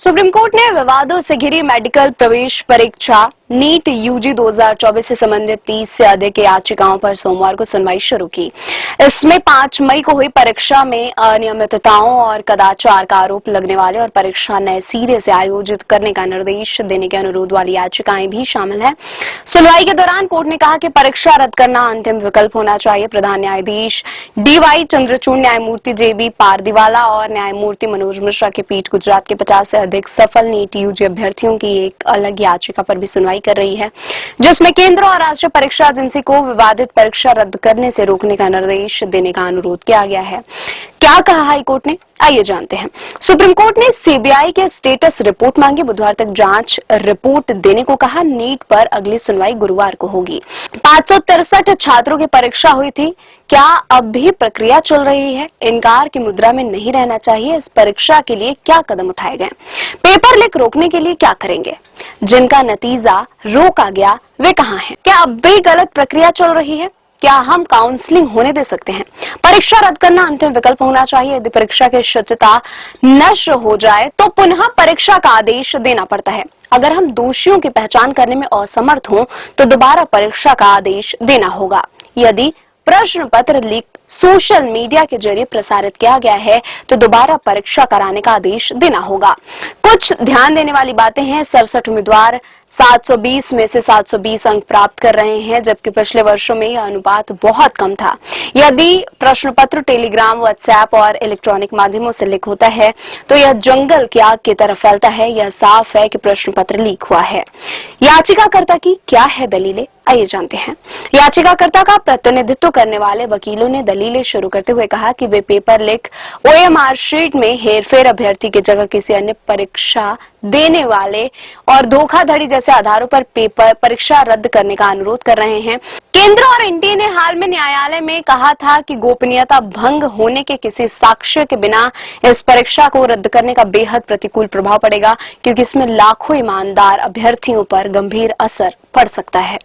Supreme court ने विवादों से घिरी मेडिकल प्रवेश परीक्षा नीट यूजी 2024 से संबंधित 30 से अधिक याचिकाओं पर सोमवार को सुनवाई शुरू की। इसमें 5 मई को हुई परीक्षा में अनियमितताओं और कदाचार का आरोप लगने वाले और परीक्षा नए सिरे से आयोजित करने का निर्देश देने के अनुरोध वाली याचिकाएं भी शामिल है। सुनवाई के दौरान कोर्ट ने कहा कि परीक्षा रद्द करना अंतिम विकल्प होना चाहिए। प्रधान न्यायाधीश DY चंद्रचूड़, न्यायमूर्ति JB पारदीवाला और न्यायमूर्ति मनोज मिश्रा की पीठ गुजरात के 50 से अधिक सफल नीट यूजी अभ्यर्थियों की एक अलग याचिका पर भी सुनवाई कर रही है, जिसमें केंद्र और राष्ट्रीय परीक्षा एजेंसी को विवादित परीक्षा रद्द करने से रोकने का निर्देश देने का अनुरोध किया गया है। क्या कहा हाईकोर्ट ने, आइए जानते हैं। सुप्रीम कोर्ट ने CBI के स्टेटस रिपोर्ट मांगी। बुधवार तक जांच रिपोर्ट देने को कहा। नीट पर अगली सुनवाई गुरुवार को होगी। 563 छात्रों की परीक्षा हुई थी। क्या अब भी प्रक्रिया चल रही है? इनकार की मुद्रा में नहीं रहना चाहिए। इस परीक्षा के लिए क्या कदम उठाए गए? पेपर लीक रोकने के लिए क्या करेंगे? जिनका नतीजा रोका गया वे कहाँ हैं? क्या अब भी गलत प्रक्रिया चल रही है? क्या हम काउंसलिंग होने दे सकते हैं? परीक्षा रद्द करना अंतिम विकल्प होना चाहिए। यदि परीक्षा की शुचिता नष्ट हो जाए तो पुनः परीक्षा का आदेश देना पड़ता है। अगर हम दोषियों की पहचान करने में असमर्थ हों तो दोबारा परीक्षा का आदेश देना होगा। यदि प्रश्न पत्र लीक सोशल मीडिया के जरिए प्रसारित किया गया है तो दोबारा परीक्षा कराने का आदेश देना होगा। कुछ ध्यान देने वाली बातें हैं। 67 उम्मीदवार 720 में से 720 अंक प्राप्त कर रहे हैं, जबकि पिछले वर्षों में यह अनुपात बहुत कम था। यदि प्रश्न पत्र टेलीग्राम, व्हाट्सएप और इलेक्ट्रॉनिक माध्यमों से लीक होता है तो यह जंगल की आग की तरह फैलता है। यह साफ है कि प्रश्न पत्र लीक हुआ है। याचिकाकर्ता की क्या है दलीलें, आइए जानते हैं। याचिकाकर्ता का प्रतिनिधित्व करने वाले वकीलों ने दलीलें शुरू करते हुए कहा कि वे पेपर लीक, OMR शीट में हेरफेर, अभ्यर्थी की जगह किसी अन्य परीक्षा देने वाले और धोखाधड़ी जैसे आधारों पर पेपर परीक्षा रद्द करने का अनुरोध कर रहे हैं। केंद्र और एनटीए ने हाल में न्यायालय में कहा था कि गोपनीयता भंग होने के किसी साक्ष्य के बिना इस परीक्षा को रद्द करने का बेहद प्रतिकूल प्रभाव पड़ेगा, क्योंकि इसमें लाखों ईमानदार अभ्यर्थियों पर गंभीर असर पड़ सकता है।